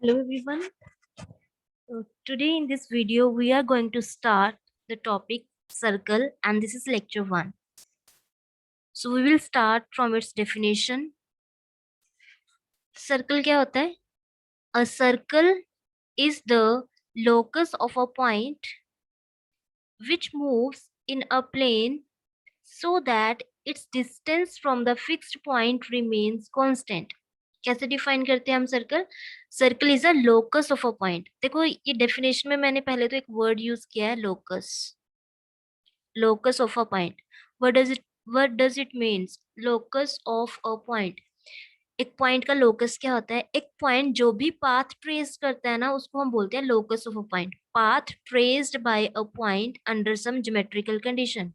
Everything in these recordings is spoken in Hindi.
Hello everyone. Today in this video we are going to start the topic circle and this is lecture 1. So we will start from its definition. Circle क्या होता है? A circle is the locus of a point which moves in a plane so that its distance from the fixed point remains constant. कैसे डिफाइन करते हैं हम circle? Circle is a locus of a point. देखो ये डेफिनेशन में मैंने पहले तो एक वर्ड यूज किया है locus. Locus of a point. What does it means? Locus of a point. एक पॉइंट का लोकस क्या होता है? एक पॉइंट जो भी पाथ ट्रेस करता है ना उसको हम बोलते हैं locus of a point. Path traced by a point under some geometrical condition.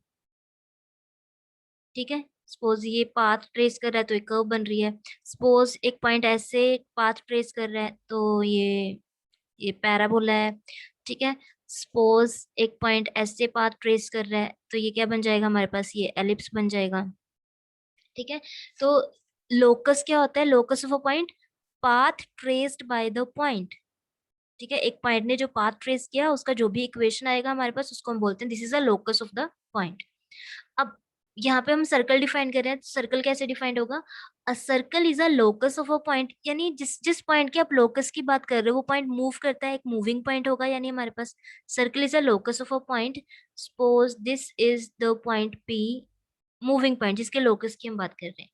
ठीक है. सपोज ये पाथ ट्रेस कर रहा है तो एक कर्व बन रही है. सपोज एक पॉइंट ऐसे पाथ ट्रेस कर रहा है तो ये पैराबोला है. ठीक है. सपोज एक पॉइंट ऐसे पाथ ट्रेस कर रहा है तो ये क्या बन जाएगा हमारे पास? ये एलिप्स बन जाएगा. ठीक है. तो लोकस क्या होता है? Locus of a point, path traced by the point. ठीक है. एक पॉइंट ने जो पाथ ट्रेस किया उसका जो भी इक्वेशन आएगा हमारे पास उसको हम बोलते हैं this is a locus of the point. अब यहाँ पे हम सर्कल डिफाइन कर रहे हैं. सर्कल कैसे डिफाइंड होगा? A circle is a locus of a point. यानी जिस जिस पॉइंट की आप लोकस की बात कर रहे हो वो पॉइंट मूव करता है, एक मूविंग पॉइंट होगा. यानी हमारे पास circle is a locus of a point. Suppose this is the point P, moving point जिसके लोकस की हम बात कर रहे हैं.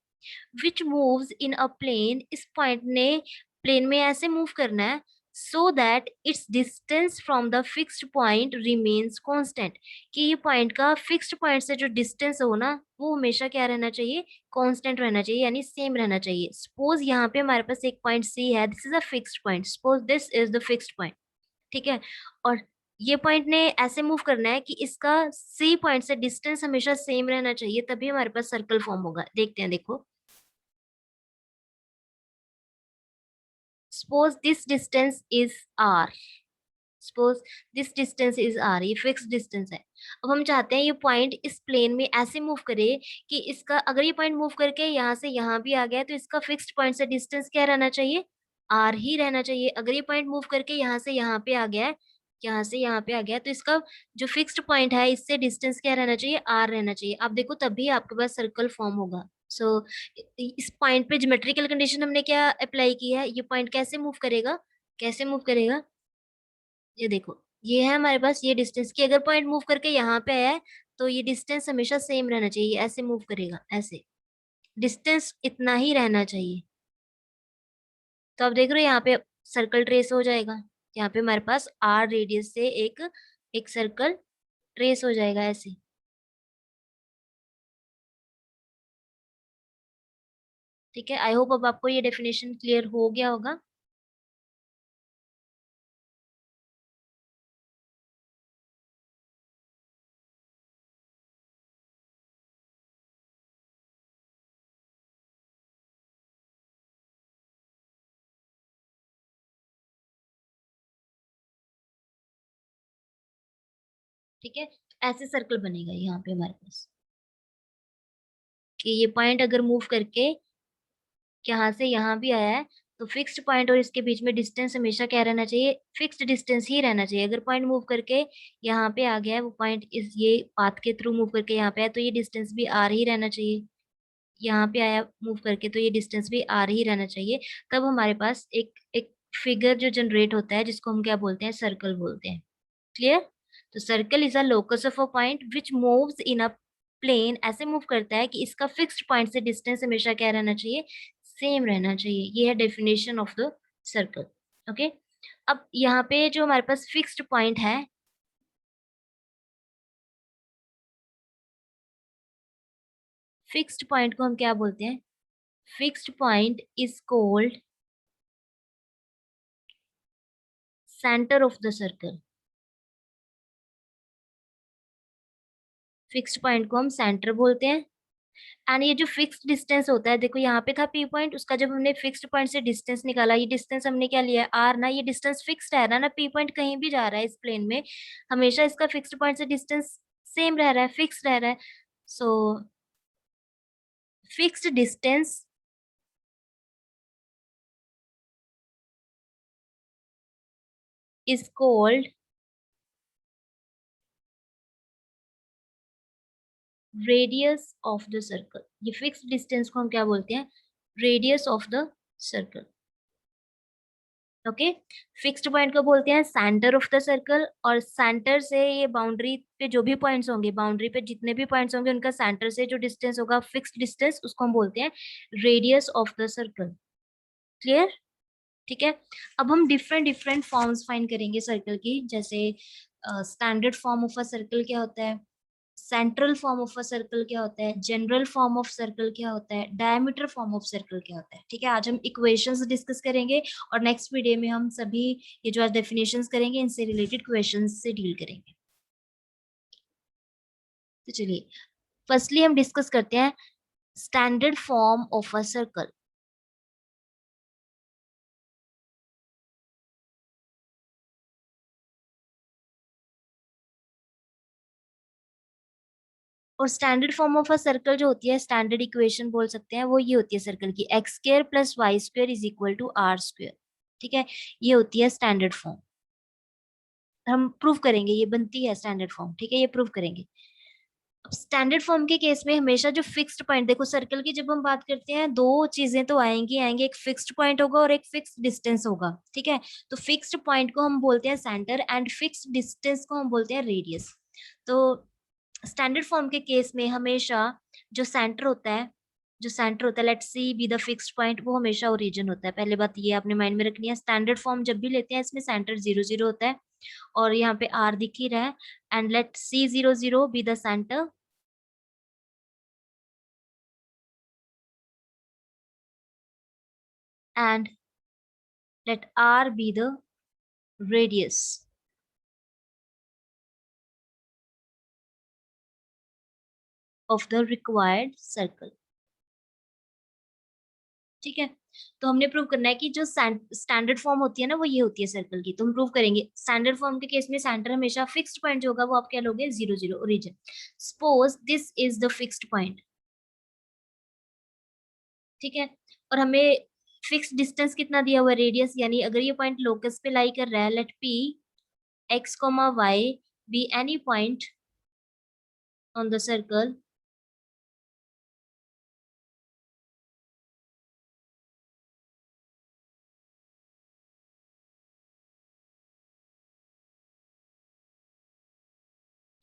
Which moves in a plane. इस पॉइंट ने प्लेन में ऐसे मूव करना है so that its distance from the fixed point remains constant. कि ये पॉइंट का फिक्स्ड पॉइंट से जो डिस्टेंस हो ना वो हमेशा क्या रहना चाहिए? कांस्टेंट रहना चाहिए, यानी सेम रहना चाहिए. सपोज यहाँ पे हमारे पास एक पॉइंट सी है, this is a fixed point. Suppose this is the fixed point. ठीक है. और ये पॉइंट ने ऐसे मूव करना है कि इसका सी पॉइंट से डिस्टेंस हमेशा सेम रहना चाहिए, तभी हमारे पास सर्कल फॉर्म होगा. देखते हैं. देखो, suppose this distance is r. suppose this distance is r. ये फिक्स डिस्टेंस है. अब हम चाहते हैं ये पॉइंट इस प्लेन में ऐसे मूव करे कि इसका अगर ये पॉइंट मूव करके यहाँ से यहाँ भी आ गया तो इसका फिक्स्ड पॉइंट से डिस्टेंस क्या रहना चाहिए? r ही रहना चाहिए. अगर ये पॉइंट मूव करके यहाँ से यहाँ पे आ गया है, यहाँ से यहाँ पे आ गया तो इसका जो फिक्स्ड पॉइंट है इससे डिस्टेंस क्या रहना चाहिए? r रहना चाहिए. आप देखो तभी आपके पास सर्कल फॉर्म होगा. सो इस पॉइंट पे ज्योमेट्रिकल कंडीशन हमने क्या अप्लाई की है? ये पॉइंट कैसे मूव करेगा? कैसे मूव करेगा? ये देखो, ये है हमारे पास ये डिस्टेंस की अगर पॉइंट मूव करके यहाँ पे आया है तो ये डिस्टेंस हमेशा सेम रहना चाहिए. ऐसे मूव करेगा, ऐसे डिस्टेंस इतना ही रहना चाहिए. तो आप देख रहे हो यहाँ पे सर्कल ट्रेस हो जाएगा. यहाँ पे हमारे पास आर रेडियस से एक एक सर्कल ट्रेस हो जाएगा ऐसे. ठीक है. आई होप अब आपको ये डेफिनेशन क्लियर हो गया होगा. ठीक है. ऐसे सर्कल बनेगा यहाँ पे हमारे पास कि ये पॉइंट अगर मूव करके यहाँ से यहाँ भी आया है तो फिक्स्ड पॉइंट और इसके बीच में डिस्टेंस हमेशा क्या रहना चाहिए? फिक्स्ड डिस्टेंस ही रहना चाहिए. अगर पॉइंट मूव करके यहाँ पे आ गया है, वो पॉइंट इस ये पाथ के थ्रू मूव करके यहाँ पे आया तो ये डिस्टेंस भी आर ही रहना चाहिए. यहाँ पे आया मूव करके तो ये डिस्टेंस भी आर ही रहना चाहिए. तब हमारे पास एक एक फिगर जो जनरेट होता है जिसको हम क्या बोलते हैं? सर्कल बोलते हैं. क्लियर? तो circle is a locus of a point which moves in a plane. ऐसे मूव करता है कि इसका फिक्स्ड पॉइंट से डिस्टेंस हमेशा क्या रहना चाहिए? सेम रहना चाहिए. ये है definition of the circle. Okay. अब यहाँ पे जो हमारे पास फिक्स्ड पॉइंट है, फिक्स्ड पॉइंट को हम क्या बोलते हैं? Fixed point is called centre of the circle. Fixed point को हम सेंटर बोलते हैं. एंड ये जो फिक्स्ड डिस्टेंस होता है, देखो यहाँ पे था पी पॉइंट, उसका जब हमने फिक्स्ड पॉइंट से डिस्टेंस निकाला, ये डिस्टेंस हमने क्या लिया है? आर ना. ये डिस्टेंस फिक्स्ड है ना पी पॉइंट कहीं भी जा रहा है इस प्लेन में हमेशा इसका फिक्स्ड पॉइंट से डिस्टेंस सेम रह रहा है, फिक्स्ड रह रहा है. सो fixed distance is called radius of the circle. ये फिक्स डिस्टेंस को हम क्या बोलते हैं? Radius of the circle. Okay, fixed point को बोलते हैं सेंटर ऑफ द सर्कल, और सेंटर से ये बाउंड्री पे जो भी पॉइंट्स होंगे, बाउंड्री पे जितने भी पॉइंट्स होंगे, उनका सेंटर से जो डिस्टेंस होगा फिक्स्ड डिस्टेंस, उसको हम बोलते हैं radius of the circle. Clear? ठीक है। अब हम डिफरेंट डिफरेंट फॉर्म्स फाइंड करेंगे सर्कल की, जैसे standard form of a circle क्या होता है, central form of a circle क्या होता है, जनरल फॉर्म ऑफ सर्कल क्या होता है, डायमीटर फॉर्म ऑफ सर्कल क्या होता है। ठीक है, आज हम इक्वेशंस डिस्कस करेंगे, और नेक्स्ट वीडियो में हम सभी ये जो आज डेफिनेशंस करेंगे, इनसे रिलेटेड क्वेश्चंस से डील करेंगे। तो चलिए, फर्स्टली हम डिस्कस करते हैं standard form of a circle. और standard form of a circle जो होती है, स्टैंडर्ड इक्वेशन बोल सकते हैं, वो ये होती है सर्कल की, X square plus Y square is equal to are square. ठीक है, ये होती है स्टैंडर्ड फॉर्म। हम प्रूव करेंगे, ये बनती है स्टैंडर्ड फॉर्म। ठीक है, ये प्रूव करेंगे। अब स्टैंडर्ड फॉर्म के केस में हमेशा जो फिक्स्ड पॉइंट, देखो सर्कल की जब हम बात करते हैं, दो चीजें तो आएंगी आएंगे, एक फिक्स्ड पॉइंट होगा और एक फिक्स्ड डिस्टेंस होगा। ठीक है, तो फिक्स्ड पॉइंट को हम बोलते हैं सेंटर, एंड फिक्स्ड डिस्टेंस को हम बोलते हैं रेडियस। तो स्टैंडर्ड फॉर्म के केस में हमेशा जो सेंटर होता है, जो सेंटर होता है, let's see be the fixed point, वो हमेशा ओरिजिन होता है। पहले बात ये आपने माइंड में रखनी है, स्टैंडर्ड फॉर्म जब भी लेते हैं इसमें सेंटर 0 0 होता है, और यहाँ पे आर दिख ही रहा है, and let see 0 0 B the centre, and let r be the radius of the required circle। ठीक है, तो हमने प्रूव करना है कि जो स्टैंडर्ड फॉर्म होती है ना, वो ये होती है सर्कल की। तो हम प्रूव करेंगे, स्टैंडर्ड फॉर्म के केस में सेंटर हमेशा फिक्स्ड पॉइंट जो होगा वो आप क्या लोगे? 0 0 origin. Suppose this is the fixed point. ठीक है, और हमें फिक्स डिस्टेंस कितना दिया हुआ है? रेडियस, यानी अगर ये पॉइंट लोकस पे लाई कर रहा है, let P X comma Y be any point on the circle,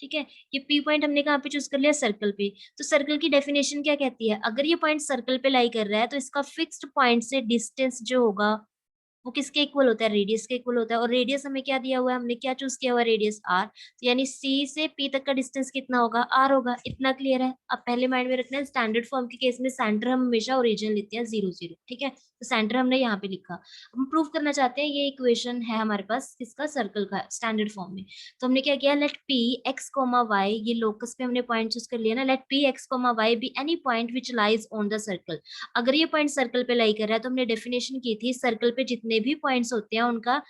ठीक है, ये पी पॉइंट हमने कहाँ पे चूज कर लिया? सर्कल पे। तो सर्कल की डेफिनेशन क्या कहती है? अगर ये पॉइंट सर्कल पे लाई कर रहा है, तो इसका फिक्स्ड पॉइंट से डिस्टेंस जो होगा वो किसके इक्वल होता है? रेडियस के इक्वल होता है। और रेडियस हमें क्या दिया हुआ है? हमने क्या चूज किया हुआ है? Radius R. तो यानी सी से पी तक का डिस्टेंस कितना होगा? आर होगा। इतना क्लियर है? अब पहले माइंड में रखना है, स्टैंडर्ड फॉर्म के केस में सेंटर हम हमेशा ओरिजिन लेते हैं 0 0। ठीक है, तो सेंटर हमने यहाँ पे लिखा। हम प्रूव करना चाहते हैं, ये इक्वेशन है हमारे पास किसका? सर्कल का, स्टैंडर्ड फॉर्म में। तो हमने क्या किया? Let P X comma Y, ये लोकस पे हमने पॉइंट चूज कर लिया ना, let P X comma Y be any point which lies on the circle. अगर ये पॉइंट सर्कल पे लाई कर रहा है, तो हमने डेफिनेशन की थी, सर्कल पे जितने भी पॉइंट्स होते हैं उनका,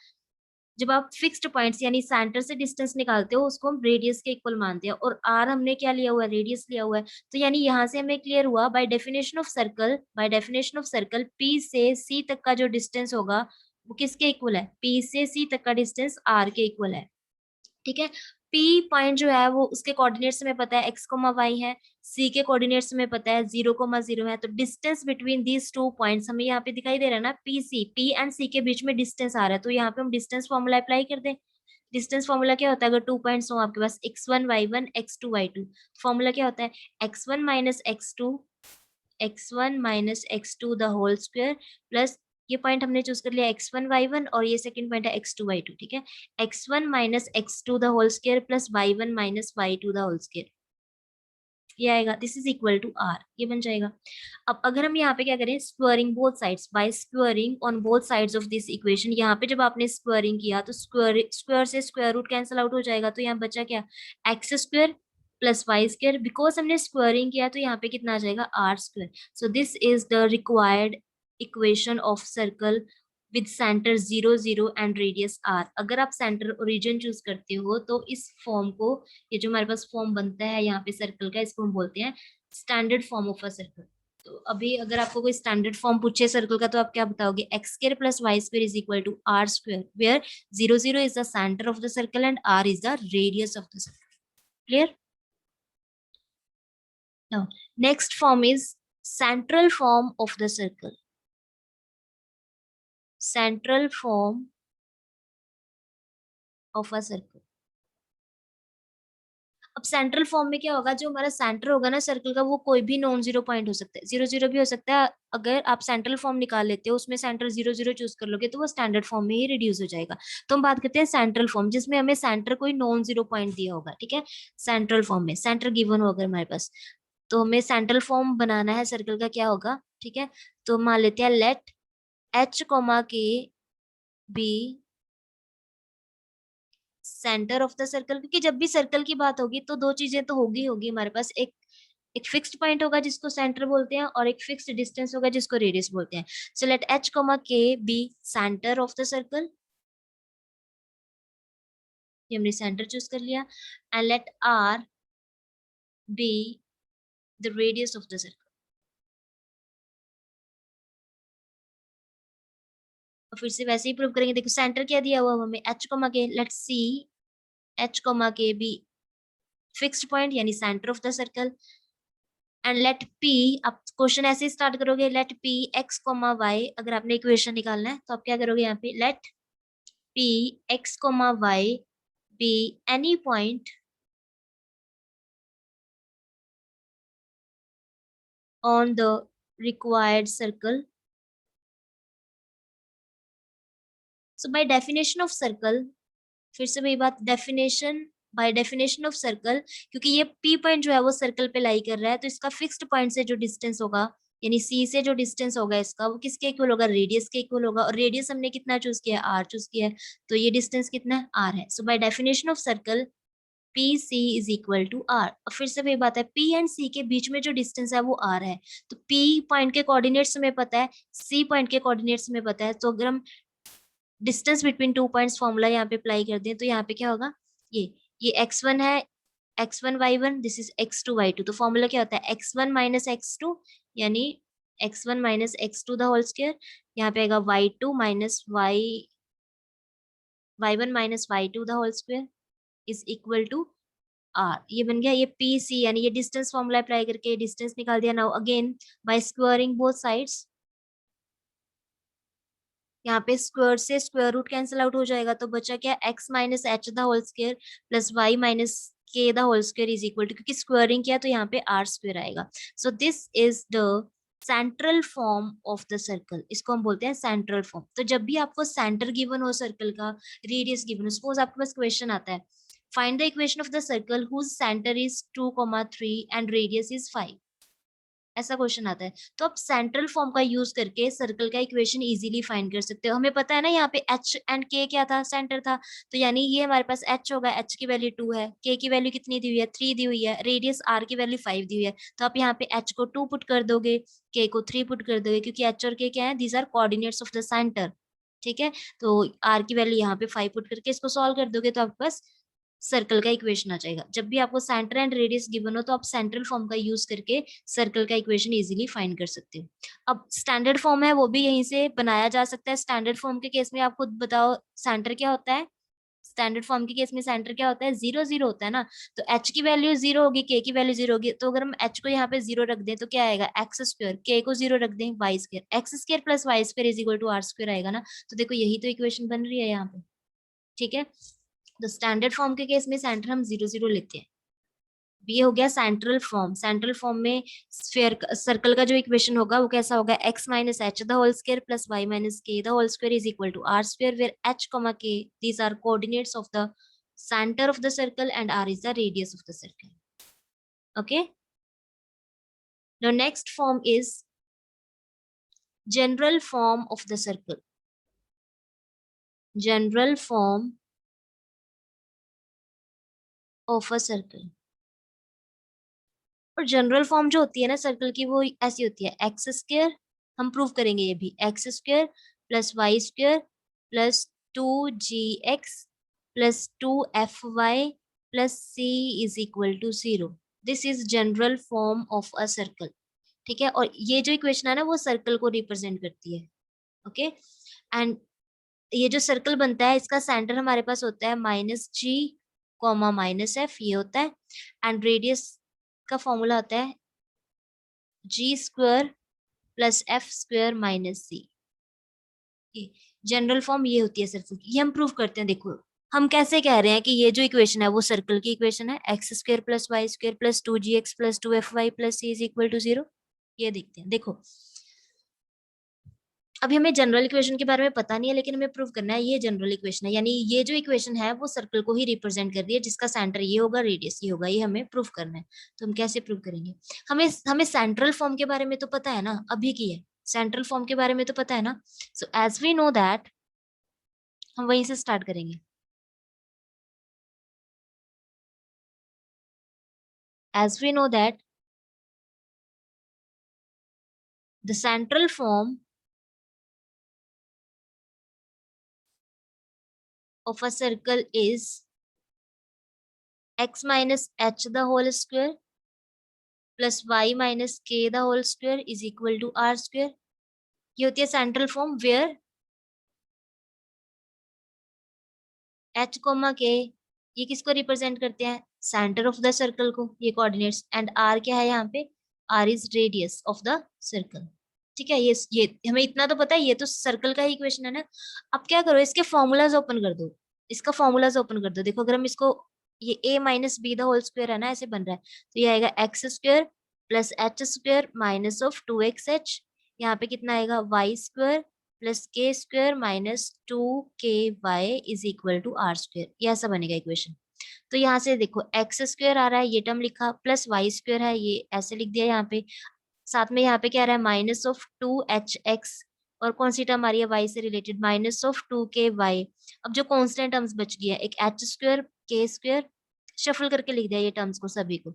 जब आप फिक्स्ड पॉइंट्स यानी सेंटर से डिस्टेंस निकालते हो, उसको हम रेडियस के इक्वल मानते हैं। और आर हमने क्या लिया हुआ है? रेडियस लिया हुआ है। तो यानी यहाँ से हमें क्लियर हुआ, bye definition of circle, bye definition of circle, P से सी तक का जो डिस्टेंस होगा वो किसके इक्वल है? पी से सी तक का डिस्टेंस आर के इक्वल है। ठीक है, पी पॉइंट जो है वो उसके कोऑर्डिनेट्स में पता है, एक्स कोमा वाई है, सी के कोऑर्डिनेट्स में पता है 0 0 है। तो distance between these two points हमें यहाँ पे दिखाई दे रहा है ना, पी सी, पी एंड सी के बीच में डिस्टेंस आ रहा है। तो यहाँ पे हम डिस्टेंस फॉर्मूला अप्लाई कर दें। डिस्टेंस फॉर्मूला क्या होता है? अगर 2 पॉइंट्स हो आपके पास, x1 y1 x2 y2, formula क्या होता है? x1 - x2 the whole square, plus ये पॉइंट हमने चूज कर लिया x1 y1, और ये सेकंड पॉइंट है x2 y2। ठीक है, x1 - x2 the whole square plus y1 - y2 the whole square, ये आएगा, this is equal to R, ये बन जाएगा। अब अगर हम यहाँ पे क्या करें? Squaring both sides, by squaring on both sides of this equation. यहाँ पे जब आपने स्क्वायरिंग किया तो स्क्वायर स्क्वायर से स्क्वायर रूट कैंसिल आउट हो जाएगा, तो यहाँ बचा क्या? X square plus Y square. Because हमने स्क्वायरिंग किया तो यहाँ पे कितना आ जाएगा? R square. So this is the required equation of circle with centre 0 0 and radius R. अगर आप सेंटर ओरिजिन चूज करते हो तो इस फॉर्म को, ये जो हमारे पास फॉर्म बनता है यहाँ पे सर्कल का, इसको हम बोलते हैं standard form of a circle. तो अभी अगर आपको कोई स्टैंडर्ड फॉर्म पूछे सर्कल का तो आप क्या बताओगे, X square plus Y square is equal to are square, where 0 0 is the centre of the circle and R is the radius of the circle. Clear? Now next form is central form of the circle. Central form of a circle. अब सेंट्रल फॉर्म में क्या होगा, जो हमारा सेंटर होगा ना सर्कल का, वो कोई भी नॉन जीरो पॉइंट हो सकता है, 0 0 भी हो सकता है. अगर आप सेंट्रल फॉर्म निकाल लेते हो, उसमें सेंटर 0 0 चूज कर लोगे, तो वो स्टैंडर्ड फॉर्म में ही रिड्यूस हो जाएगा. तो हम बात करते हैं सेंट्रल फॉर्म, जिसमें हमें सेंटर कोई नॉन जीरो पॉइंट दिया होगा. ठीक है, सेंट्रल फॉर्म में सेंटर गिवन होगा हमारे पास, तो हमें सेंट्रल फॉर्म बनाना है सर्कल का. क्या होगा, ठीक है, तो मान लेते हैं let H comma K be centre of the circle. क्योंकि जब भी सर्कल की बात होगी तो दो चीजें तो होगी होगी हमारे पास, एक एक फिक्स्ड पॉइंट होगा जिसको सेंटर बोलते हैं, और एक फिक्स्ड डिस्टेंस होगा जिसको रेडियस बोलते हैं. So let H comma K be centre of the circle, ये हमने सेंटर चूज कर लिया. And let R be the radius of the circle. और फिर से वैसे ही प्रूव करेंगे. देखो सेंटर क्या दिया हुआ हमें, H comma K, let C H comma K be fixed point यानी centre of the circle. And let P, आप क्वेश्चन ऐसे स्टार्ट करोगे, let P X comma Y. अगर आपने इक्वेशन निकालना है तो आप क्या करोगे, यहाँ पे let P X comma Y be any point on the required circle. So by definition of circle, फिर से वही बात, definition by definition of circle, क्योंकि ये पी पॉइंट जो है वो सर्कल पे लाई कर रहा है, तो इसका फिक्स्ड पॉइंट से जो डिस्टेंस होगा, यानी सी से जो डिस्टेंस होगा इसका, वो किसके इक्वल होगा, रेडियस के इक्वल होगा. और रेडियस हमने कितना चूज किया है, आर चूज किया है, तो ये डिस्टेंस कितना है, आर है. So by definition of circle P C is equal to r. और फिर से वही बात है, पी एंड सी के बीच में जो डिस्टेंस है वो आर है. तो पी पॉइंट के कोऑर्डिनेट्स हमें पता है, सी पॉइंट के कोऑर्डिनेट्स हमें पता है, तो अगर हम distance between two points formula यहाँ पे अप्लाई कर दें, तो यहाँ पे क्या होगा, ये x1 है, x1 y1, this is x2 y2. तो फॉर्मूला क्या होता है, x1 माइनस x2, यानी x1 minus x2 the whole square. यहाँ पे आएगा y2 minus y1 minus y2 the whole square is equal to R. ये बन गया, ये पी सी, यानी ये डिस्टेंस फॉर्मूला अप्लाई करके डिस्टेंस निकाल दिया. Now again by squaring both sides, यहाँ पे स्क्वायर से स्क्वायर रूट कैंसिल आउट हो जाएगा, तो बचा क्या, x minus h the whole square plus y minus k the whole square is equal to, क्योंकि स्क्वायरिंग किया तो यहाँ पे आर स्क्वायर आएगा. So this is the central form of the circle. इसको हम बोलते हैं सेंट्रल फॉर्म. तो जब भी आपको सेंटर गिवन हो सर्कल का, रेडियस गिवन हो, सपोज आपके पास क्वेश्चन आता है, find the equation of the circle whose centre is 2,3 and radius is 5, ऐसा क्वेश्चन आता है, तो आप सेंट्रल फॉर्म का यूज करके सर्कल का इक्वेशन इजीली फाइंड कर सकते हो. हमें पता है ना, यहाँ पे एच एंड के क्या था, सेंटर था, तो यानी ये हमारे पास एच होगा, एच की वैल्यू 2 है, के की वैल्यू कितनी दी हुई है, 3 दी हुई है, रेडियस आर की वैल्यू 5 दी हुई है. तो आप यहाँ पे एच को 2 पुट कर दोगे, के को 3 पुट कर दोगे, क्योंकि एच और के क्या है, these are coordinates of the centre. ठीक है, तो आर की वैल्यू यहाँ पे 5 पुट करके इसको सॉल्व कर दोगे, तो आपके पास सर्कल का इक्वेशन आ जाएगा. जब भी आपको सेंटर एंड रेडियस गिवन हो, तो आप सेंट्रल फॉर्म का यूज करके सर्कल का इक्वेशन इजीली फाइंड कर सकते हो. अब स्टैंडर्ड फॉर्म है, वो भी यहीं से बनाया जा सकता है. स्टैंडर्ड फॉर्म के केस में आप खुद बताओ सेंटर क्या होता है. स्टैंडर्ड फॉर्म के केस में सेंटर क्या होता है, 0 0 होता है ना. तो एच की वैल्यू 0 होगी, के की वैल्यू 0 होगी, तो अगर हम एच को यहाँ पे 0 रख दें तो क्या आएगा, एक्स स्क्वायर, के को 0 रख दें, Y square, X square plus Y square is equal to are square आएगा ना. तो देखो यही तो इक्वेशन बन रही है यहाँ पे. ठीक है, तो स्टैंडर्ड फॉर्म के केस में सेंटर हम 0 0 लेते हैं. ये हो गया सेंट्रल फॉर्म. सेंट्रल फॉर्म में स्फीयर सर्कल का जो इक्वेशन होगा वो कैसा होगा, x minus h the whole square plus y minus k the whole square is equal to are square, where h comma k these are coordinates of the center of the circle and r is the radius of the circle. Okay, now next form is general form of the circle. General form of a circle. और जनरल फॉर्म जो होती है ना सर्कल की, वो ऐसी होती है, एक्स स्क्वायर, हम प्रूव करेंगे ये भी, X square plus Y square plus 2gx plus 2fy plus c is equal to 0. This is general form of a circle. ठीक है, और ये जो इक्वेशन है ना वो सर्कल को रिप्रेजेंट करती है। ओके, एंड ये जो सर्कल बनता है इसका सेंटर हमारे पास होता है -g, -f, ये होता है। एंड रेडियस का फॉर्मूला होता है g² + f² - c। General form ये होती है सर्कल की, ये हम प्रूव करते हैं। देखो हम कैसे कह रहे हैं कि ये जो इक्वेशन है वो सर्कल की इक्वेशन है, x² + y² + 2gx + 2fy + c = 0। ये देखते हैं। देखो अभी हमें जनरल इक्वेशन के बारे में पता नहीं है, लेकिन हमें प्रूव करना है ये जनरल इक्वेशन है, यानी ये जो इक्वेशन है वो सर्कल को ही रिप्रेजेंट कर रही है, जिसका सेंटर ये होगा, रेडियस ये होगा। ये हमें प्रूव करना है। तो हम कैसे प्रूव करेंगे? हमें हमें सेंट्रल फॉर्म के बारे में तो पता है ना, अभी की है, सेंट्रल फॉर्म के बारे में तो पता है ना। So as we know that, हम वहीं से स्टार्ट करेंगे। As we know that the central form of a circle is x minus h the whole square plus y minus k the whole square is equal to r square। ये होती है central form where h, k ये किसको रिप्रेजेंट करते हैं? सेंटर ऑफ द सर्कल को, ये कोऑर्डिनेट्स। एंड r क्या है यहाँ पे? r is radius of the circle. ठीक है, ये हमें इतना तो पता है, ये तो सर्कल का ही इक्वेशन है ना। अब क्या करो, इसके फॉर्मूलाज ओपन कर दो, इसका फॉर्मूलाज ओपन कर दो। देखो अगर हम इसको, ये a minus B the whole square है ना, ऐसे बन रहा है, तो ये आएगा x² + h² -2xh। यहाँ पे कितना आएगा? y² + k² -2ky is equal to r²। ये ऐसा बनेगा इक्वेशन। तो यहाँ से देखो x² आ रहा है, ये टर्म लिखा, प्लस y² है, ये ऐसे लिख दिया यहाँ पे। साथ में यहाँ पे क्या आ रहा है? -2hx, और कौन सी टर्म आ रही है y से रिलेटेड? -2ky। अब जो कांस्टेंट टर्म्स बच गई है, एक h², k², शफल करके लिख दिया ये टर्म्स को सभी को,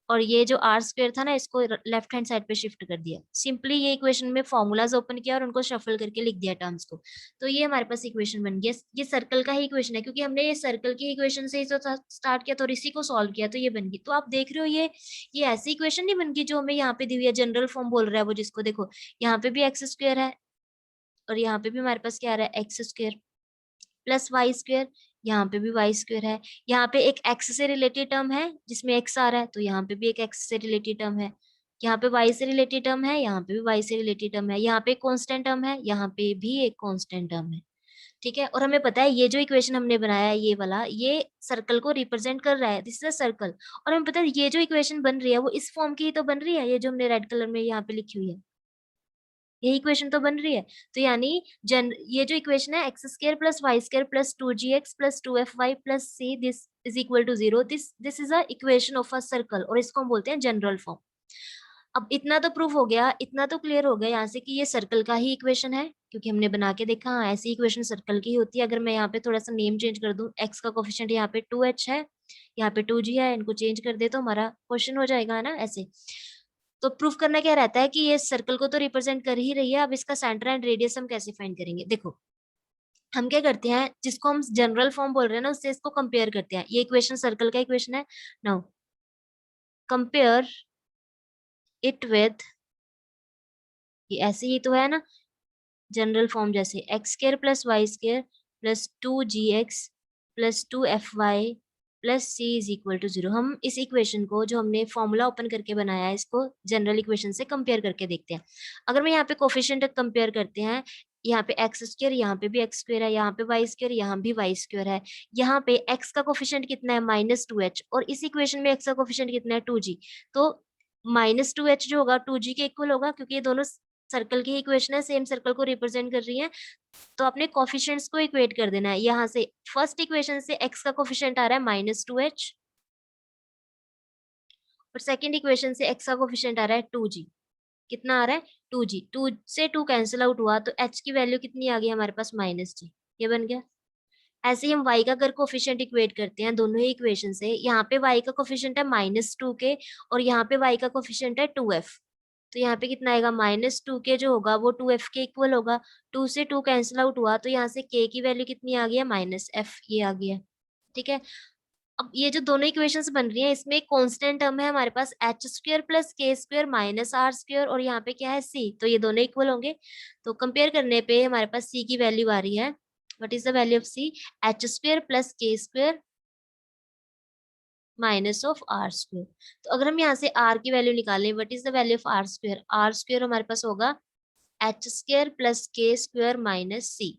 और ये जो r² था ना, इसको लेफ्ट हैंड साइड पे शिफ्ट कर दिया। सिंपली ये इक्वेशन में फॉर्मूलाज ओपन किया और उनको शफल करके लिख दिया टर्म्स को। तो ये हमारे पास इक्वेशन बन गया। ये सर्कल का ही इक्वेशन है, क्योंकि हमने ये सर्कल की इक्वेशन से ही तो स्टार्ट किया, तो इसी को सॉल्व किया, तो ये बन गई। तो आप देख रहे हो ये ऐसी इक्वेशन नहीं बन गई जो हमें यहाँ पे दी हुई है, जनरल फॉर्म बोल रहा है वो, जिसको देखो यहाँ पे भी x² है, और यहाँ पे भी हमारे पास क्या आ रहा है? x² + y², यहाँ पे भी y² है। यहाँ पे एक x से रिलेटेड टर्म है जिसमें x आ रहा है, तो यहाँ पे भी एक x से रिलेटेड टर्म है। यहाँ पे y से रिलेटेड टर्म है, यहाँ पे भी y से रिलेटेड टर्म है। यहाँ पे कांस्टेंट टर्म है, यहाँ पे भी एक कांस्टेंट टर्म है। ठीक है, और हमें पता है ये जो इक्वेशन हमने बनाया है, ये वाला, ये सर्कल को रिप्रेजेंट कर रहा है, दिस इज अ सर्कल। और हमें पता है ये जो इक्वेशन बन रही है वो इस फॉर्म की ही तो बन रही है, ये जो हमने रेड कलर में यहाँ पे लिखी हुई है, यही इक्वेशन तो बन रही है। तो यानी ये जो इक्वेशन है x² + y² + 2gx + 2fy + c this is equal to 0, this is a equation of a circle, और इसको हम बोलते हैं जनरल फॉर्म। अब इतना तो प्रूफ हो गया, इतना तो क्लियर हो गया यहाँ से कि ये सर्कल का ही इक्वेशन है, क्योंकि हमने बना के देखा। हाँ, ऐसी इक्वेशन सर्कल की होती है। अगर मैं यहाँ पे थोड़ा सा नेम चेंज कर दूं, x का कोफिशिएंट यहाँ पे 2h है, यहाँ पे 2g है, इनको चेंज कर दे तो हमारा क्वेश्चन हो जाएगा ना ऐसे। तो प्रूफ करना क्या रहता है कि ये सर्कल को तो रिप्रेजेंट कर ही रही है। अब इसका सेंटर एंड रेडियस हम कैसे फाइंड करेंगे? देखो हम क्या करते हैं, जिसको हम जनरल फॉर्म बोल रहे हैं ना, उससे इसको कंपेयर करते हैं। ये इक्वेशन सर्कल का इक्वेशन है। नाउ कंपेयर इट विथ, ये ऐसे ही तो है ना जनरल फॉर्म, जैसे x² + y² + 2gx + 2fy + c is equal to 0। हम इस इक्वेशन को, जो हमने फॉर्मूला ओपन करके बनाया है, इसको जनरल इक्वेशन से कंपेयर करके देखते हैं। अगर मैं यहाँ पे कोफिशिएंट कंपेयर करते हैं, यहाँ पे x², यहाँ पे भी x² है, यहाँ पे y², यहाँ भी y² है। यहाँ पे x का कोफिशिएंट कितना है? -2h, और इस इक्वेशन में x का कोफिशिएंट कितना है? 2g। तो -2h जो होगा 2g के इक्वल होगा, क्योंकि ये दोनों सर्कल की इक्वेशन है, सेम सर्कल को रिप्रेजेंट कर रही है। तो अपने कोफिशिएंट्स को इक्वेट कर देना है। यहाँ से फर्स्ट इक्वेशन से x का कोफिशिएंट आ रहा है -2h, और सेकंड इक्वेशन से x का कोफिशिएंट आ रहा है 2g। कितना आ रहा है? 2g। 2 से 2 कैंसिल आउट हुआ, तो h की वैल्यू कितनी आ गई हमारे पास? -g। ये बन गया। ऐसे ही हम y का अगर कोफिशिएंट इक्वेट करते हैं दोनों ही इक्वेशन से, यहाँ पे y का कोफिशिएंट है -2k, और यहाँ पे y का कोफिशिएंट है 2f। तो यहाँ पे कितना आएगा? -2k जो होगा वो 2f के इक्वल होगा। 2 से 2 कैंसिल आउट हुआ, तो यहाँ से k की वैल्यू कितनी आ गई है? -f, ये आ गया। ठीक है, अब ये जो दोनों इक्वेशंस बन रही हैं इसमें एक कांस्टेंट टर्म है हमारे पास H square plus k square minus are square, और यहाँ पे क्या है सी, तो ये दोनों इक्वल होंगे। तो कंपेयर करने पे हमारे पास सी की वैल्यू आ रही है, what is the value of c, h square plus k square minus of r square. तो अगर हम यहाँ से आर की वैल्यू निकालें, what is the value of r square हमारे पास होगा h square plus k square minus c,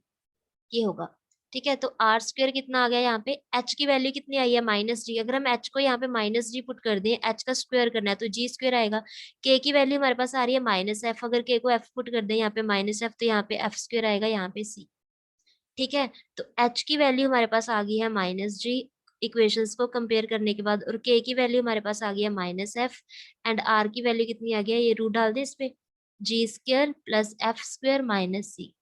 ये होगा। ठीक है, तो आर स्क्वायर कितना आ गया यहाँ पे, एच की वैल्यू कितनी आई है -g, अगर हम एच को यहाँ पे -g पुट कर दें, एच का स्क्वायर करना है तो जी स्क्वायर आएगा। के की वैल्यू हमारे पास आ रही है -f, अगर के को f पुट कर दें यहाँ पे -f, तो यहाँ पे f स्क्वायर आएगा, यहाँ पे c। ठीक है, तो h की वैल्यू हमारे पास आ गई है -g इक्वेशंस को कंपेयर करने के बाद, और k की वैल्यू हमारे पास आ गई है -f, एंड r की वैल्यू कितनी आ गई है, ये रूट डाल दे इस पे, g square plus f square minus c.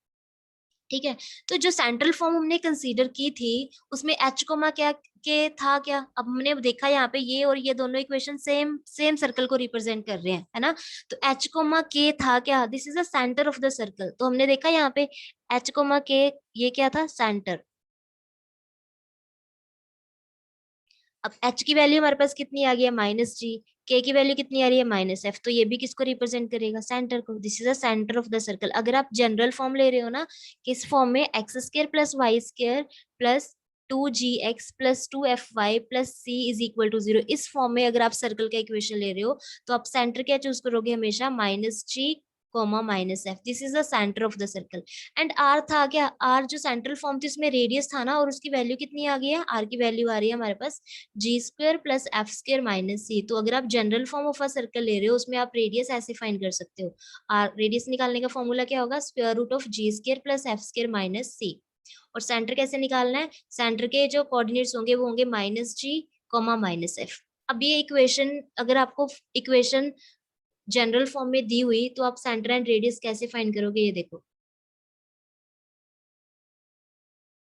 ठीक है, तो जो सेंट्रल फॉर्म हमने कंसीडर की थी उसमें एच कोमा क्या के था, क्या अब हमने देखा यहाँ पे ये और ये दोनों इक्वेशन सेम सेम सर्कल को रिप्रेजेंट कर रहे हैं, है ना। तो एच कोमा के था क्या, this is the centre of the circle, तो हमने देखा यहाँ पे एच कोमा के ये क्या था, सेंटर। अब एच की वैल्यू हमारे पास कितनी आ गई है -g, के की वैल्यू कितनी आ रही है -f, तो ये भी किसको रिप्रेजेंट करेगा, सेंटर को, this is the centre of the circle. अगर आप जनरल फॉर्म ले रहे हो ना, किस फॉर्म में, X square plus Y square plus 2gx plus 2fy plus c is equal to 0, इस फॉर्म में अगर आप सर्कल का इक्वेशन ले रहे हो तो आप सेंटर क्या चूज करोगे, हमेशा -g -f, this is the centre of the circle. And R था क्या, आर जो सेंट्रल फॉर्म थी उसमें रेडियस था ना, और उसकी वैल्यू कितनी आ गई है, आर की वैल्यू आ रही है हमारे पास g square plus f square minus c. तो अगर आप general form of a circle ले रहे हो उसमें आप रेडियस ऐसे फाइंड कर सकते हो, आर रेडियस निकालने का फॉर्मूला क्या होगा, square root of g square plus f square minus c. और सेंटर कैसे निकालना है, सेंटर के जो कोऑर्डिनेट्स होंगे वो होंगे -g -f। अब ये इक्वेशन अगर आपको इक्वेशन जनरल फॉर्म में दी हुई तो आप सेंटर एंड रेडियस कैसे फाइंड करोगे, ये देखो।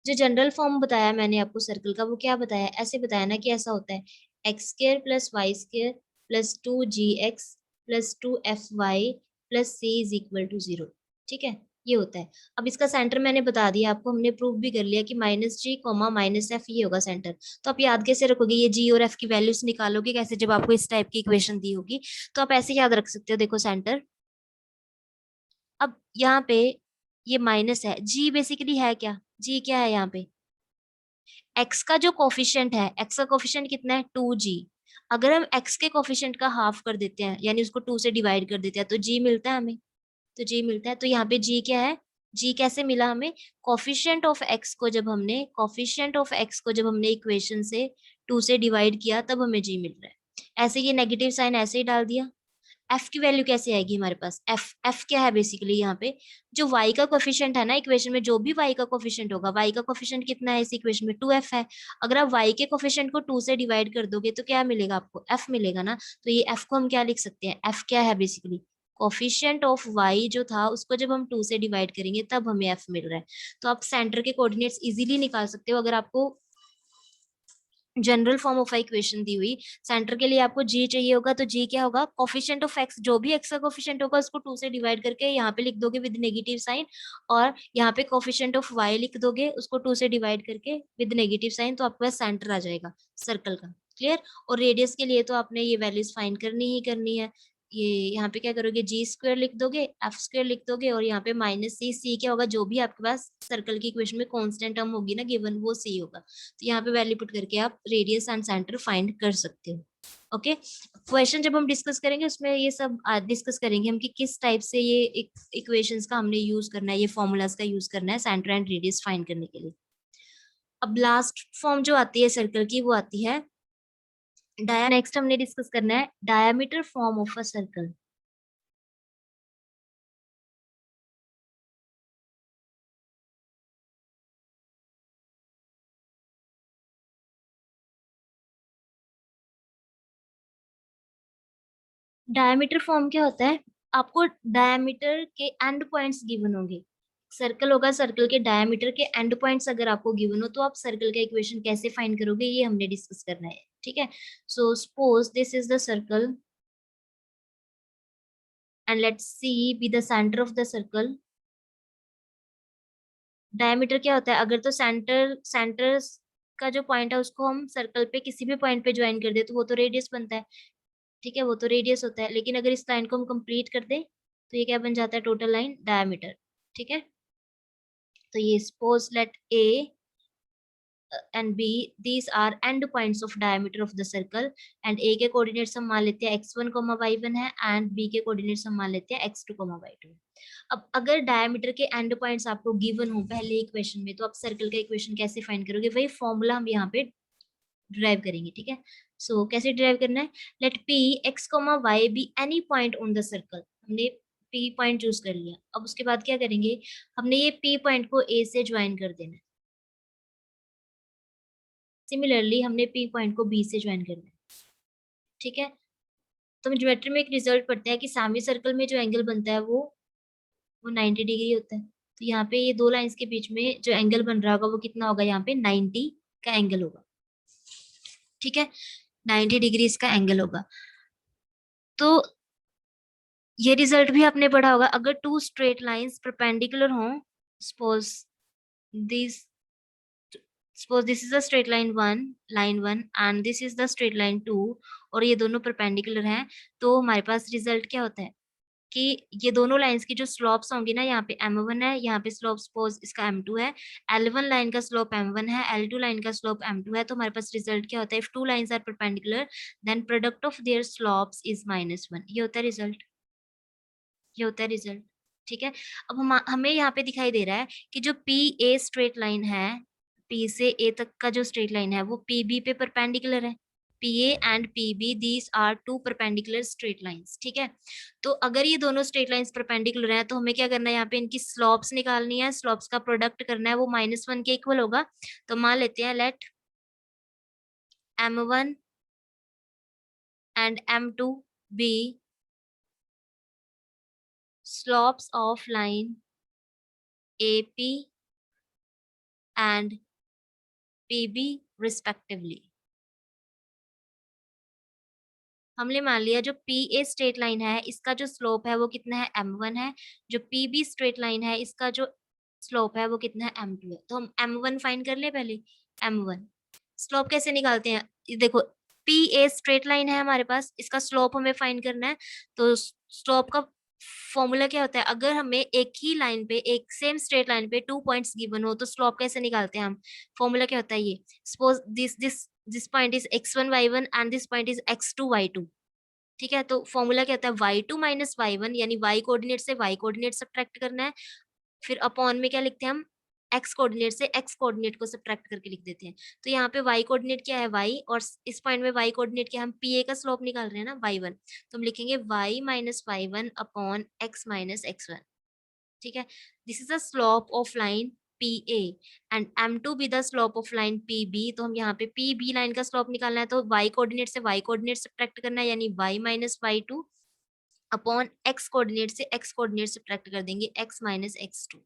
जो जनरल फॉर्म बताया मैंने आपको सर्कल का, वो क्या बताया, ऐसे बताया ना कि ऐसा होता है X square plus Y square plus 2gx plus 2fy plus c is equal to 0। ठीक है, ये होता है। अब इसका सेंटर मैंने बता दिया आपको, हमने प्रूव भी कर लिया कि -g -f ये होगा सेंटर। तो आप याद कैसे रखोगे, ये g और f की वैल्यूज निकालोगे कैसे जब आपको इस टाइप की इक्वेशन दी होगी, तो आप ऐसे याद रख सकते हो, देखो सेंटर। अब यहाँ पे ये माइनस है, g बेसिकली है क्या, g क्या है यहाँ पे, x का जो कोफिशिएंट है, x का कोफिशिएंट कितना है 2g। अगर हम x के कोफिशिएंट का हाफ कर देते हैं यानी उसको 2 से डिवाइड कर देते हैं तो g मिलता है हमें, तो g मिलता है। तो यहाँ पे g क्या है, g कैसे मिला हमें, कोफिशिएंट ऑफ x को जब हमने इक्वेशन से 2 से डिवाइड किया तब हमें g मिल रहा है। ऐसे ये नेगेटिव साइन ऐसे ही डाल दिया। एफ की वैल्यू कैसे आएगी हमारे पास, एफ एफ क्या है बेसिकली यहाँ पे, जो वाई का कोफिशिएंट है ना इक्वेशन में, जो भी वाई का कोफिशिएंट होगा, वाई का कोफिशिएंट कितना है इस इक्वेशन में 2f है। अगर आप वाई के कोफिशिएंट को 2 से डिवाइड कर दोगे तो क्या मिलेगा आपको, एफ मिलेगा ना। तो ये एफ को हम क्या लिख सकते हैं, एफ क्या है बेसिकली, कोफिशिएंट ऑफ वाई जो था उसको जब हम 2 से डिवाइड करेंगे तब हमें एफ मिल रहा है। तो आप सेंटर के कोऑर्डिनेट्स इजीली निकाल सकते हो अगर आपको जनरल फॉर्म ऑफ इक्वेशन दी हुई। सेंटर के लिए आपको जी चाहिए होगा तो जी क्या होगा, कोफिशिएंट ऑफ एक्स, जो भी एक्स का कोफिशिएंट होगा उसको 2 से डिवाइड करके यहाँ पे लिख दोगे विद नेगेटिव साइन, और यहाँ पे कोफिशिएंट ऑफ वाई लिख दोगे उसको 2 से डिवाइड करके विद नेगेटिव साइन, तो आपके पास सेंटर आ जाएगा सर्कल का। क्लियर। और रेडियस के लिए तो आपने ये वैल्यूज फाइंड करनी ही करनी है। ये यहाँ पे क्या करोगे, जी स्क्वायर लिख दोगे, एफ स्क्वायर लिख दोगे, और यहाँ पे -c, c क्या होगा, जो भी आपके पास सर्कल की इक्वेशन में कांस्टेंट टर्म होगी ना गिवन, वो c होगा। तो यहाँ पे वैल्यू पुट करके आप रेडियस एंड सेंटर फाइंड कर सकते हो। ओके, क्वेश्चन जब हम डिस्कस करेंगे उसमें ये सब डिस्कस करेंगे हम कि किस टाइप से ये इक्वेशंस का हमने यूज करना है, ये फॉर्मूलाज का यूज करना है सेंटर एंड रेडियस फाइंड करने के लिए। अब लास्ट फॉर्म जो आती है सर्कल की वो आती है नेक्स्ट हमने डिस्कस करना है diameter form of a circle. Diameter form क्या होता है, आपको डायमीटर के एंड पॉइंट्स गिवन होंगे, सर्कल होगा, सर्कल के डायमीटर के एंड पॉइंट्स अगर आपको गिवन हो तो आप सर्कल का इक्वेशन कैसे फाइंड करोगे, ये हमने डिस्कस करना है। ठीक है, so suppose this is the circle and let's see be the centre of the circle. Diameter क्या होता है, अगर तो सेंटर सेंटर का जो पॉइंट है उसको हम सर्कल पे किसी भी पॉइंट पे ज्वाइन कर दे तो वो तो रेडियस बनता है, ठीक है, वो तो रेडियस होता है। लेकिन अगर इस लाइन को हम कंप्लीट कर दे तो ये क्या बन जाता है, टोटल लाइन डायमीटर, ठीक है। तो ये suppose let A and B, these are end points of diameter of the circle, and A के कोऑर्डिनेट्स हम मान लेते हैं x1, y1 है, and B के कोऑर्डिनेट्स हम मान लेते हैं x2, y2। अब अगर डायमीटर के एंड पॉइंट्स आपको गिवन हो पहले इक्वेशन में, तो आप सर्कल का इक्वेशन कैसे फाइंड करोगे, वही फॉर्मूला हम यहाँ पे ड्राइव करेंगे, ठीक है। सो कैसे ड्राइव करना है, let P x, y be any point on the circle. हमने P पॉइंट चूज कर लिया, अब उसके बाद क्या करेंगे, हमने ये P पॉइंट को A से ज्वाइन कर देना है। सिमिलरली हमने पी पॉइंट को बी से ज्वाइन करना है, ठीक है। तो हम ज्योमेट्री में एक रिजल्ट पढ़ते हैं कि सामने सर्कल में जो एंगल बनता है वो 90 डिग्री होता है। तो यहाँ पे ये दो लाइंस के बीच में जो एंगल बन रहा होगा वो कितना होगा, यहाँ पे 90 का एंगल होगा, ठीक है, 90 डिग्री इसका एंगल होगा। तो ये रिजल्ट भी आपने पढ़ा होगा, अगर टू स्ट्रेट लाइंस परपेंडिकुलर हों, suppose this suppose this is the straight line 1 and this is the straight line 2, और ये दोनों परपेंडिकुलर हैं, तो हमारे पास रिजल्ट क्या होता है कि ये दोनों लाइंस की जो स्लोप्स होंगी ना, यहाँ पे m1 है, यहाँ पे स्लोप सपोज इसका m2 है, l1 लाइन का स्लोप m1 है, l2 लाइन का स्लोप m2 है, तो हमारे पास रिजल्ट क्या होता है, if two lines are perpendicular then product of their slopes is -1। ये होता है रिजल्ट, ये होता है रिजल्ट, ठीक है। अब हमें यहाँ पे दिखाई दे रहा है कि जो पी ए स्ट्रेट लाइन है, पी से ए तक का जो स्ट्रेट लाइन है वो पी बी पे परपेंडिकुलर है। P A and P B these are two perpendicular straight lines, ठीक है। तो अगर ये दोनों स्ट्रेट लाइंस परपेंडिकुलर है तो हमें क्या करना है, यहाँ पे इनकी स्लोप्स निकालनी है, स्लोप्स का प्रोडक्ट करना है, वो -1 के इक्वल होगा। तो मान लेते हैं let m1 and m2 be slopes of line AP and PB respectively। हमने मान लिया जो PA स्ट्रेट लाइन है इसका जो स्लोप है वो कितना है, m1 है। जो PB स्ट्रेट लाइन है इसका जो स्लोप है वो कितना है, m2 है। तो हम m1 फाइंड कर ले पहले, m1 स्लोप कैसे निकालते हैं, ये देखो PA स्ट्रेट लाइन है हमारे पास, इसका स्लोप हमें फाइंड करना है। तो स्लोप का फॉर्मूला क्या होता है, अगर हमें एक ही लाइन पे, एक सेम स्ट्रेट लाइन पे 2 पॉइंट्स गिवन हो तो स्लोप कैसे निकालते हैं हम, फॉर्मूला क्या होता है, ये suppose this point is x1 y1 and this point is x2 y2, ठीक है। तो फॉर्मूला क्या होता है, y2 माइनस y1, यानी y कोऑर्डिनेट से y कोऑर्डिनेट सब्ट्रैक्ट करना है, फिर अपॉन में क्या लिखते हैं हम, x कोऑर्डिनेट से x कोऑर्डिनेट को सब्ट्रैक्ट करके लिख देते हैं। तो यहाँ पे y कोऑर्डिनेट क्या है, y, और इस पॉइंट में y कोऑर्डिनेट क्या है, हम pa का स्लोप निकाल रहे हैं ना, y1, तो हम लिखेंगे y minus y1 upon x minus x1, ठीक है। This is the slope of line PA and m2 be the slope of line PB। तो हम यहाँ पे PB लाइन का स्लोप निकालना है, तो y कोऑर्डिनेट से y कोऑर्डिनेट सब्ट्रैक्ट करना है, यानी y minus y2 upon x coordinate से x कोऑर्डिनेट सब्ट्रैक्ट कर देंगे, x माइनस x2,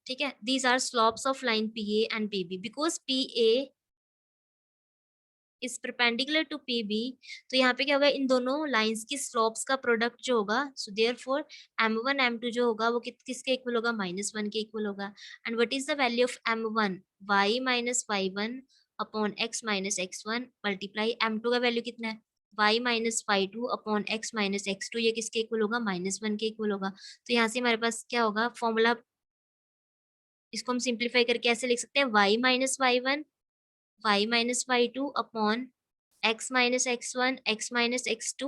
ठीक है। These are slopes of line PA and PB because PA is perpendicular to PB। तो यहाँ पे क्या होगा, इन दोनों लाइंस की स्लोप्स का प्रोडक्ट जो होगा, सो देयरफॉर m1 m2 जो होगा वो किसके इक्वल होगा, -1 के इक्वल होगा। And what is the value of m1, y minus y1 upon x minus x1 multiply m2 का वैल्यू कितना है, y minus y2 upon x minus x2, ये किसके इक्वल होगा, -1 के इक्वल होगा। तो यहाँ से हमारे पास क्या होगा फॉर्मूला, इसको हम सिंप्लीफाई करके ऐसे लिख सकते हैं, y minus y1 y minus y2 upon x minus x1 x minus x2,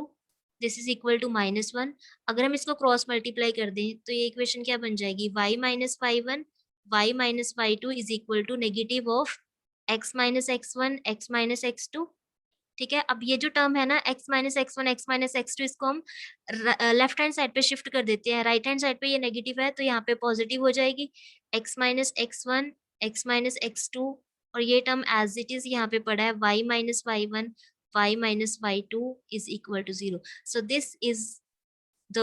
this is equal to -1। अगर हम इसको क्रॉस मल्टीप्लाई कर दें तो ये इक्वेशन क्या बन जाएगी, y minus y1 y minus y2 is equal to negative of x minus x1 x minus x2, ठीक है। अब ये जो टर्म है ना x minus x1 x minus x2, इसको हम लेफ्ट हैंड साइड पे शिफ्ट कर देते हैं, राइट हैंड साइड पे ये नेगेटिव है तो यहाँ पे पॉजिटिव हो जाएगी, x minus x1 x minus x2, और ये टर्म एज इट इज यहाँ पे पड़ा है y minus y1 y minus y2 is equal to 0। So this is the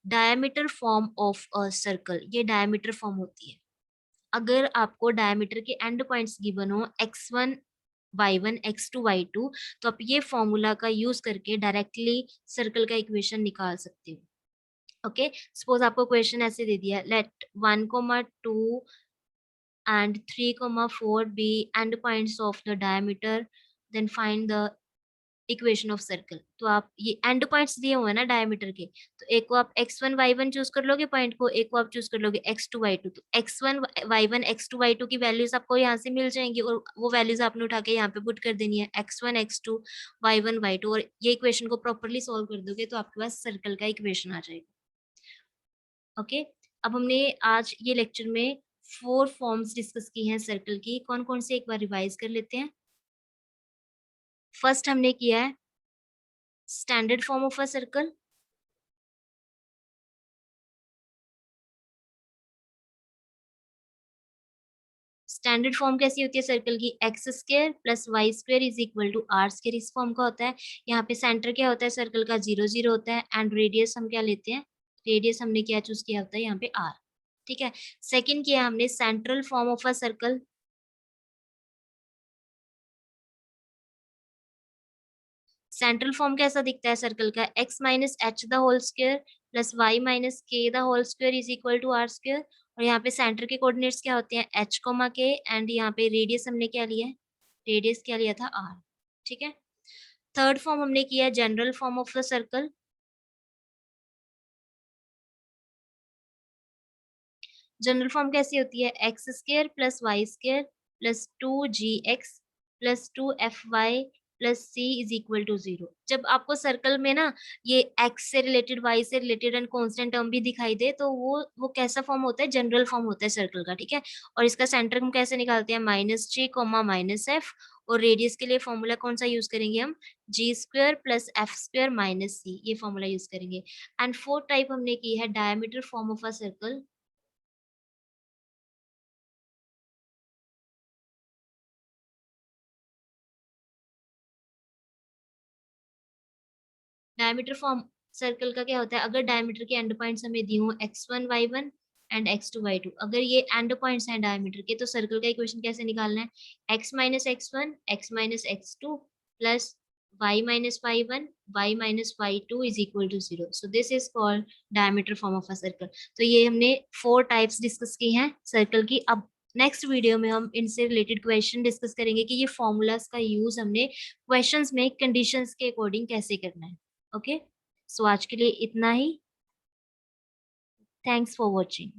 diameter form of a circle, ये डायमीटर फॉर्म होती है अगर आपको डायमीटर के एंड पॉइंट्स गिवन हो x1 y1 x2 y2, तो आप ये फॉर्मूला का यूज करके डायरेक्टली सर्कल का इक्वेशन निकाल सकते हो। ओके, सपोज आपको क्वेश्चन ऐसे दे दिया, late 1, 2 and 3, 4 be endpoints of the diameter, then find the equation of circle. तो आप ये एंड पॉइंट्स दिए हुए हैं ना डायमीटर के, तो एक को आप x1 y1 चूज कर लोगे पॉइंट को, एक को आप चूज कर लोगे x2 y2। तो x1 y1 x2 y2 की वैल्यूज आपको यहाँ से मिल जाएंगी और वो वैल्यूज आपने उठा के यहाँ पे पुट कर देनी है, x1 x2 y1 y2, और ये इक्वेशन को प्रॉपरली सॉल्व कर दोगे तो आपके पास सर्कल का इक्वेशन आ जाएगा। ओके, अब हमने आज ये लेक्चर में 4 फॉर्म्स डिस्कस की हैं सर्कल की। कौन कौन से एक बार रिवाइज कर लेते हैं। फर्स्ट हमने किया है standard form of a circle. Standard form कैसी होती है सर्कल की, X square plus Y square is equal to are square, इस फॉर्म का होता है। यहाँ पे सेंटर क्या होता है सर्कल का, 0 0 होता है, एंड रेडियस हम क्या लेते हैं, रेडियस हमने क्या चूज किया होता है यहाँ पे आर। ठीक है, सेकंड किया हमने central form of a circle. Central form कैसा दिखता है सर्कल का, x minus h the whole square plus y minus k the whole square is equal to are square. और यहाँ पे सेंटर के कोऑर्डिनेट्स क्या होते हैं, एच कोमा के, एंड यहाँ पे रेडियस हमने क्या लिया है, रेडियस क्या लिया था, आर। ठीक है, थर्ड फॉर्म हमने किया general form of the circle. General form कैसी होती है, x square plus Y square plus 2 gx plus 2 fy plus c is equal to 0। जब आपको सर्कल में ना ये एक्स से रिलेटेड, वाई से रिलेटेड एंड कांस्टेंट टर्म भी दिखाई दे तो वो कैसा फॉर्म होता है, जनरल फॉर्म होता है सर्कल का। ठीक है, और इसका सेंटर हम कैसे निकालते हैं, -g, -f, और रेडियस के लिए फॉर्मूला कौन सा यूज करेंगे हम, g² plus f² minus c, ये फॉर्मूला यूज करेंगे। एंड फोर्थ टाइप हमने की है diameter form of a circle. Diameter form circle का क्या होता है, अगर डायमीटर के एंड पॉइंट्स हमें दिए हों x1 y1 and x2 y2, अगर ये एंड पॉइंट्स हैं डायमीटर के, तो सर्कल का इक्वेशन कैसे निकालना है, x-x1 x-x2 plus y-y1 y-y2 is equal to 0। So this is called diameter form of a circle. तो ये हमने 4 टाइप्स डिस्कस की हैं सर्कल की। अब नेक्स्ट वीडियो में हम इनसे रिलेटेड क्वेश्चन डिस्कस करेंगे कि ये फॉर्मूलाज का यूज हमने क्वेश्चंस में कंडीशंस के अकॉर्डिंग कैसे करना है। ओके, सो आज के लिए इतना ही। Thanks for watching.